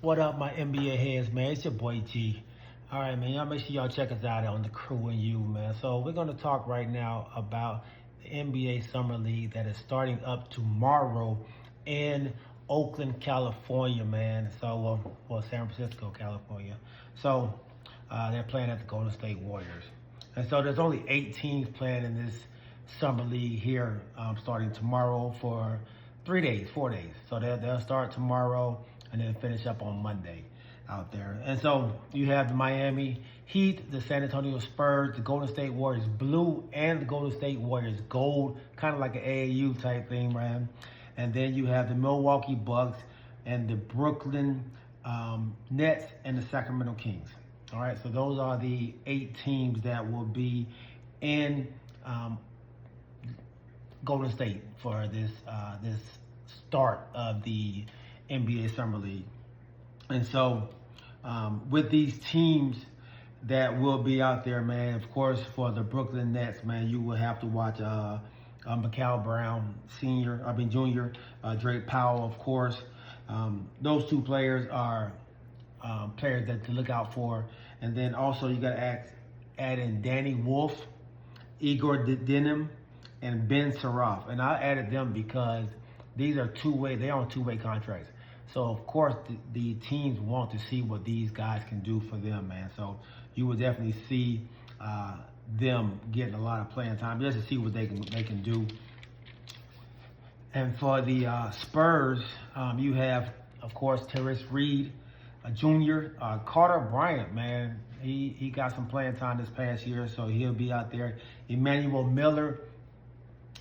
What up, my NBA heads, man? It's your boy G. All right, man. Y'all make sure y'all check us out on the Crew and You, man. So we're gonna talk right now about the NBA Summer League that is starting up tomorrow in Oakland, California, man. So, San Francisco, California. So they're playing at the Golden State Warriors, and so there's only 8 teams playing in this summer league here, starting tomorrow for 3 days, 4 days. So they'll start tomorrow and then finish up on Monday out there. And so you have the Miami Heat, the San Antonio Spurs, the Golden State Warriors blue, and the Golden State Warriors gold, kind of like an AAU type thing, man. And then you have the Milwaukee Bucks and the Brooklyn Nets and the Sacramento Kings. All right, so those are the 8 teams that will be in Golden State for this start of the NBA Summer League. And so with these teams that will be out there, man, of course, for the Brooklyn Nets, man, you will have to watch Mikal Brown Jr., Drake Powell, of course. Those 2 players are players that to look out for. And then also you got to add in Danny Wolf, Igor Dinim, and Ben Saraf. And I added them because these are they're on two-way contracts. So of course the teams want to see what these guys can do for them, man. So you will definitely see them getting a lot of playing time just to see what they can do. And for the Spurs, you have, of course, Terrence Reed Jr., Carter Bryant, man. He got some playing time this past year, so he'll be out there. Emmanuel Miller.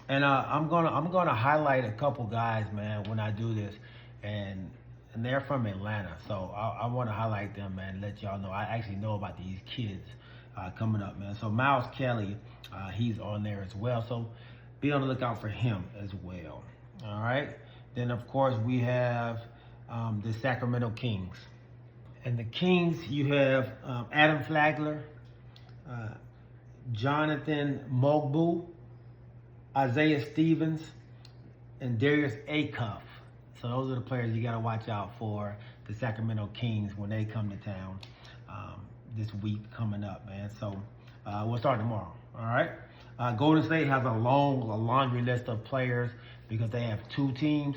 And I'm gonna highlight a couple guys, man, when I do this, and they're from Atlanta, so I want to highlight them, man. Let y'all know I actually know about these kids coming up, man. So Miles Kelly, he's on there as well, so be on the lookout for him as well. All right. Then of course we have the Sacramento Kings, and the Kings you have Adam Flagler, Jonathan Mogbu, Isaiah Stevens, and Darius Acuff. So those are the players you got to watch out for, the Sacramento Kings, when they come to town this week coming up, man. So we'll start tomorrow, all right? Golden State has a laundry list of players because they have 2 teams.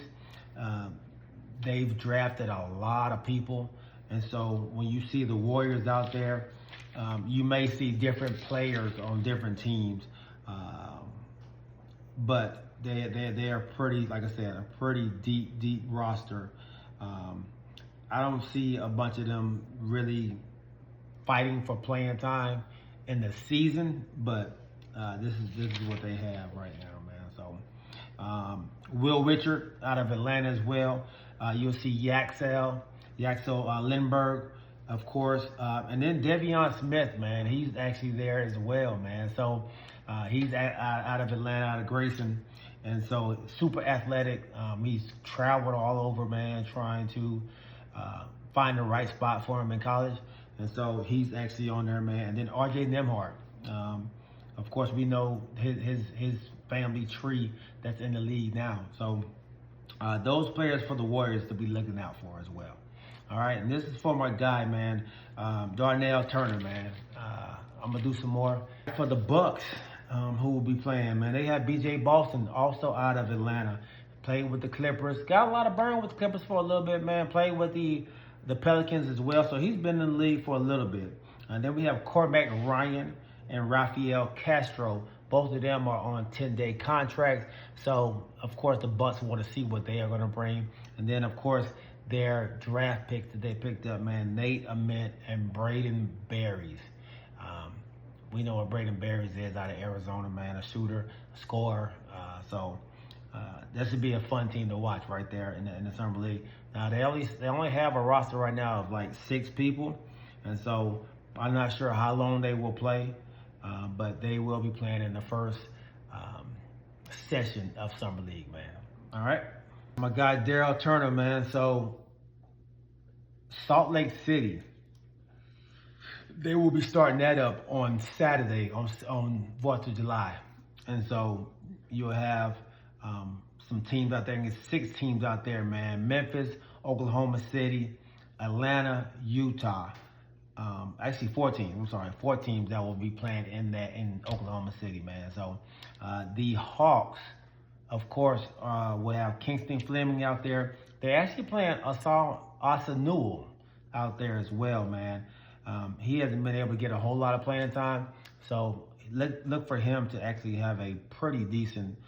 They've drafted a lot of people. And so when you see the Warriors out there, you may see different players on different teams. But they are pretty, like I said, a pretty deep roster. I don't see a bunch of them really fighting for playing time in the season, but this is what they have right now, man. So Will Richard out of Atlanta as well. You'll see Yaxel Lindbergh, of course, and then Devion Smith, man. He's actually there as well, man. So he's out of Atlanta, out of Grayson. And so super athletic. He's traveled all over, man, trying to find the right spot for him in college. And so he's actually on there, man. And then RJ Nembhard. Of course, we know his family tree that's in the league now. So those players for the Warriors to be looking out for as well. All right, and this is for my guy, man, Darnell Turner, man. I'm gonna do some more for the Bucks. Who will be playing, man. They have B.J. Boston, also out of Atlanta, played with the Clippers. Got a lot of burn with the Clippers for a little bit, man. Played with the Pelicans as well, so he's been in the league for a little bit. And then we have Cormac Ryan and Rafael Castro. Both of them are on 10-day contracts. So, of course, the Bucks want to see what they are going to bring. And then, of course, their draft picks that they picked up, man, Nate Ament and Braden Berries. We know what Braden Berries is out of Arizona, man, a shooter, a scorer. So that should be a fun team to watch right there in the Summer League. Now, they only have a roster right now of like 6 people. And so I'm not sure how long they will play, but they will be playing in the first session of Summer League, man. All right? My guy, Daryl Turner, man. So Salt Lake City. They will be starting that up on Saturday, on 4th of July. And so you'll have some teams out there. I think it's 6 teams out there, man. Memphis, Oklahoma City, Atlanta, Utah. Actually, 4 teams. I'm sorry, 4 teams that will be playing in Oklahoma City, man. So the Hawks, of course, will have Kingston Fleming out there. They're actually playing Asa Newell out there as well, man. He hasn't been able to get a whole lot of playing time, so look for him to actually have a pretty decent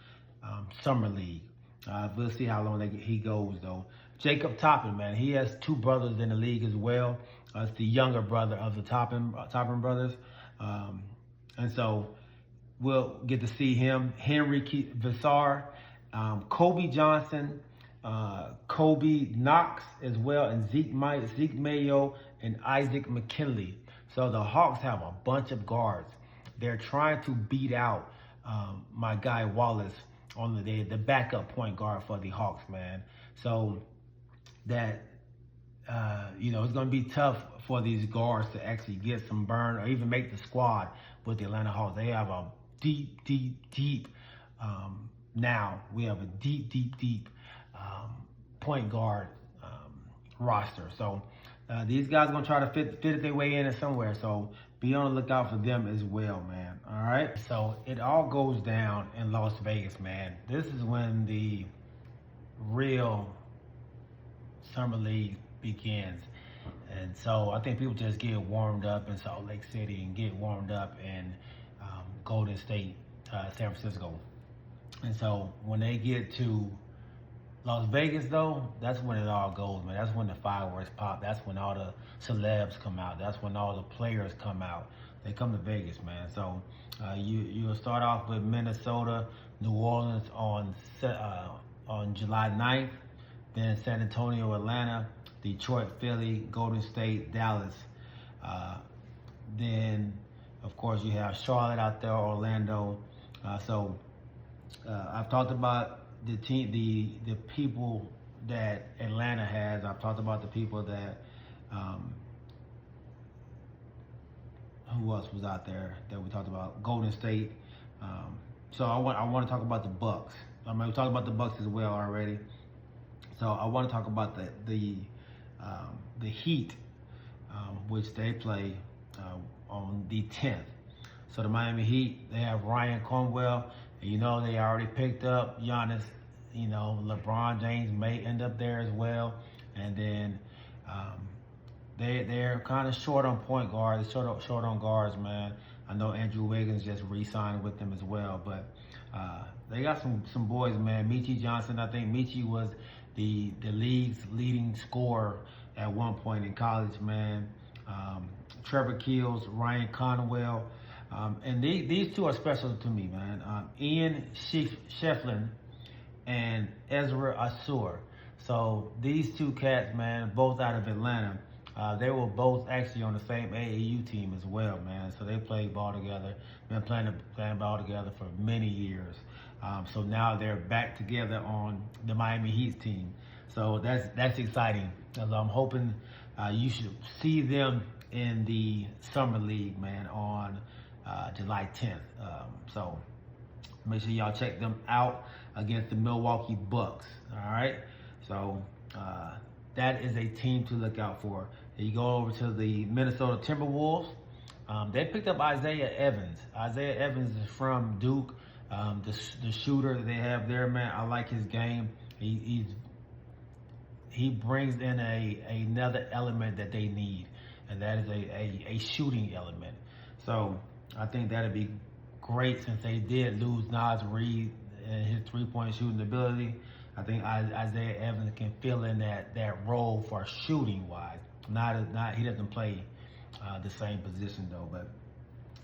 summer league. We'll see how long he goes, though. Jacob Toppin, man, he has 2 brothers in the league as well. It's the younger brother of the Toppin brothers. And so we'll get to see him. Henry Vassar, Kobe Johnson, Kobe Knox as well, and Zeke Mayo and Isaac McKinley. So the Hawks have a bunch of guards. They're trying to beat out my guy Wallace on the backup point guard for the Hawks, man. So that it's going to be tough for these guards to actually get some burn or even make the squad with the Atlanta Hawks. They have a deep now we have a deep point guard roster. So these guys are going to try to fit their way in somewhere. So be on the lookout for them as well, man. All right. So it all goes down in Las Vegas, man. This is when the real Summer League begins. And so I think people just get warmed up in Salt Lake City and get warmed up in Golden State, San Francisco. And so when they get to Las Vegas, though, that's when it all goes, man. That's when the fireworks pop. That's when all the celebs come out. That's when all the players come out. They come to Vegas, man. So you'll start off with Minnesota, New Orleans on July 9th. Then San Antonio, Atlanta, Detroit, Philly, Golden State, Dallas. Then, of course, you have Charlotte out there, Orlando. I've talked about the people that Atlanta has. I've talked about the people that who else was out there that we talked about? Golden State. So I want to talk about the Bucks. I mean, we talked about the Bucks as well already. So I want to talk about the Heat, which they play on the 10th. So the Miami Heat, they have Ryan Cromwell. And they already picked up Giannis. LeBron James may end up there as well. And then they're kind of short on point guards, short on guards, man. I know Andrew Wiggins just re-signed with them as well. But they got some boys, man. Michi Johnson, I think Michi was the league's leading scorer at one point in college, man. Trevor Keels, Ryan Conwell. And these 2 are special to me, man. Ian Shefflin and Ezra Asur. So these 2 cats, man, both out of Atlanta. They were both actually on the same AAU team as well, man. So they played ball together, been playing ball together for many years. So now they're back together on the Miami Heat team. So that's exciting. As I'm hoping you should see them in the Summer League, man, on July 10th. So make sure y'all check them out against the Milwaukee Bucks. All right. So that is a team to look out for. You go over to the Minnesota Timberwolves. They picked up Isaiah Evans. Isaiah Evans is from Duke. The shooter that they have there, man, I like his game. He brings in another element that they need, and that is a shooting element. So I think that'd be great since they did lose Naz Reid and his 3-point shooting ability. I think Isaiah Evans can fill in that role for shooting wise. He doesn't play the same position though, but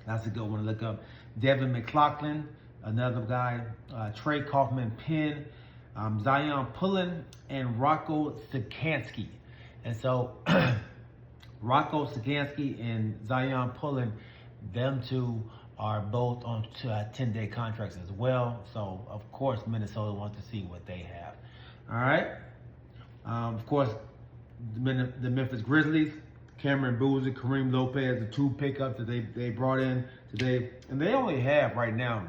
that's a good one to look up. Devin McLaughlin, another guy. Trey Kaufman-Penn, Zion Pullen, and Rocco Sikansky. And so Rocco Sikansky and Zion Pullen, them 2 are both on 10-day contracts as well. So, of course, Minnesota wants to see what they have. All right. Of course, the Memphis Grizzlies, Cameron Boozer, Kareem Lopez, the 2 pickups that they brought in today. And they only have right now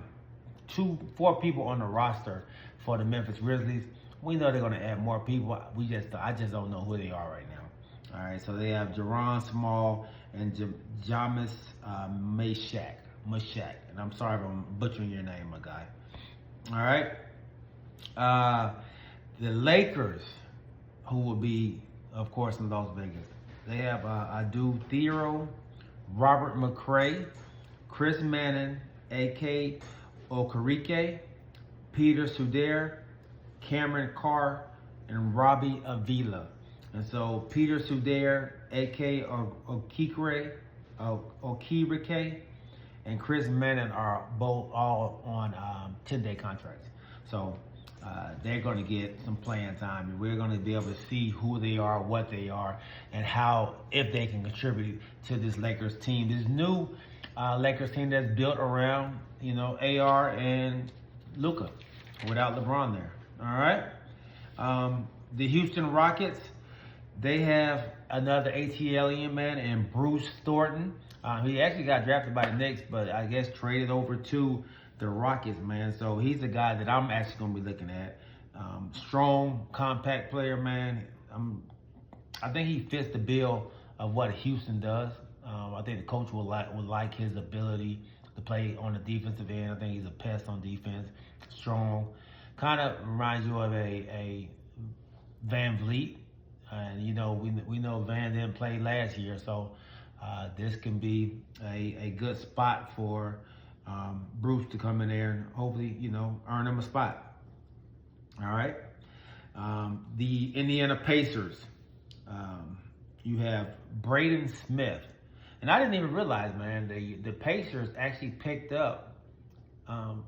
4 people on the roster for the Memphis Grizzlies. We know they're going to add more people. I just don't know who they are right now. All right, so they have Jaron Small and Jamis Mashak. And I'm sorry if I'm butchering your name, my guy. All right. The Lakers, who will be, of course, in Las Vegas. They have Adu Thero, Robert McCray, Chris Manning, A.K. Okereke, Peter Sudair, Cameron Carr, and Robbie Avila. And so Peter Sudair, A.K. Okereke, and Chris Manning are both all on 10-day contracts. So they're going to get some playing time. We're going to be able to see who they are, what they are, and how, if they can contribute to this Lakers team. This new Lakers team that's built around, AR and Luka, without LeBron there. All right. The Houston Rockets, they have another ATLian man, and Bruce Thornton. He actually got drafted by the Knicks, but I guess traded over to the Rockets, man. So he's a guy that I'm actually going to be looking at. Strong, compact player, man. I think he fits the bill of what Houston does. I think the coach would like his ability to play on the defensive end. I think he's a pest on defense. Strong. Kind of reminds you of a Van Vliet. And, we know Van didn't play last year, so this can be a good spot for Bruce to come in there and hopefully, earn him a spot. All right. The Indiana Pacers, you have Braden Smith. And I didn't even realize, man, the Pacers actually picked up Ivan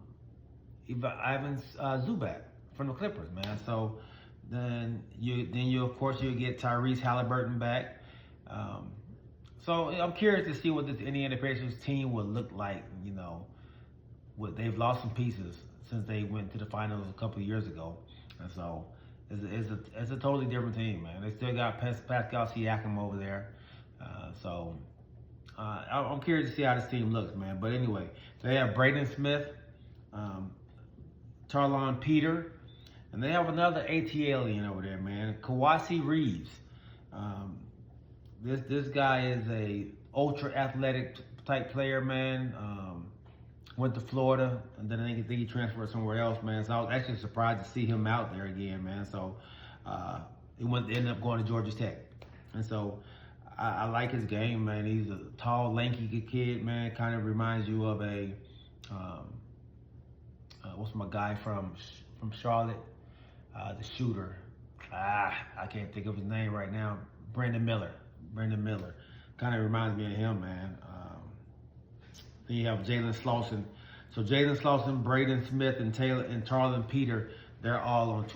Zubac from the Clippers, man. So then you of course you'll get Tyrese Halliburton back. So I'm curious to see what this Indiana Pacers team would look like. They've lost some pieces since they went to the finals a couple of years ago, and so it's a totally different team, man. They still got Pascal Siakam over there, so I'm curious to see how this team looks, man. But anyway, they have Braden Smith, Tarlon Peter, and they have another ATLian over there, man, Kawasi Reeves. This guy is a ultra athletic type player, man. Went to Florida, and then I think he transferred somewhere else, man. So I was actually surprised to see him out there again, man. So he ended up going to Georgia Tech, and so I like his game, man. He's a tall, lanky kid, man. Kind of reminds you of a what's my guy from Charlotte, the shooter. I can't think of his name right now. Brandon Miller. Kind of reminds me of him, man. Then you have Jalen Slauson. So Jalen Slauson, Braden Smith, and Tarlon Peter, they're all on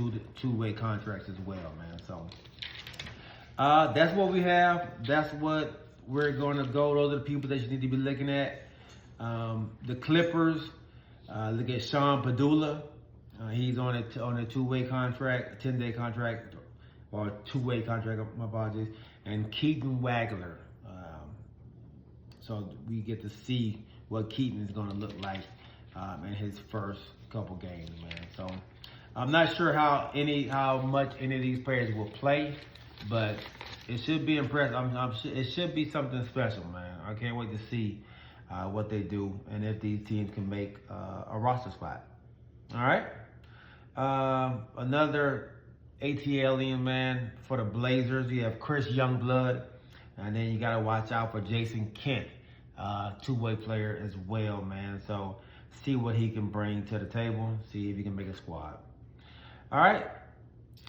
two-way contracts as well, man. So that's what we have. That's what we're going to go. Those are the people that you need to be looking at. The Clippers, look at Sean Padula. He's on a two-way contract, a 10-day contract, or two-way contract, my apologies. And Keaton Wagler. So we get to see what Keaton is going to look like in his first couple games, man. So I'm not sure how much any of these players will play, but it should be impressive. It should be something special, man. I can't wait to see what they do and if these teams can make a roster spot. All right. Another ATLian, man, for the Blazers. You have Chris Youngblood, and then you got to watch out for Jason Kent. Two-way player as well, man. So see what he can bring to the table. See if he can make a squad. All right.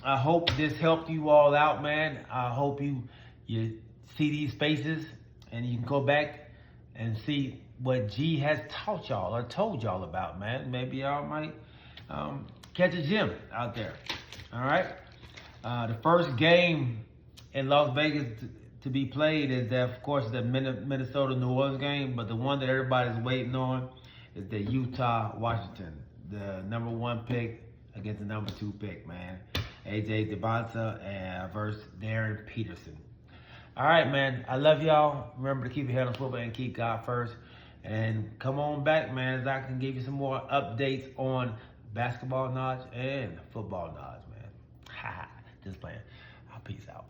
I hope this helped you all out, man. I hope you see these faces and you can go back and see what G has taught y'all or told y'all about, man. Maybe y'all might catch a gem out there. All right. The first game in Las Vegas to be played is that, of course, the Minnesota-New Orleans game, but the one that everybody's waiting on is the Utah-Washington, the number 1 pick against the number 2 pick, man. AJ Debonta versus Darren Peterson. All right, man. I love y'all. Remember to keep your head on swivel and keep God first. And come on back, man, as I can give you some more updates on basketball knowledge and football knowledge, man. Just playing. Peace out.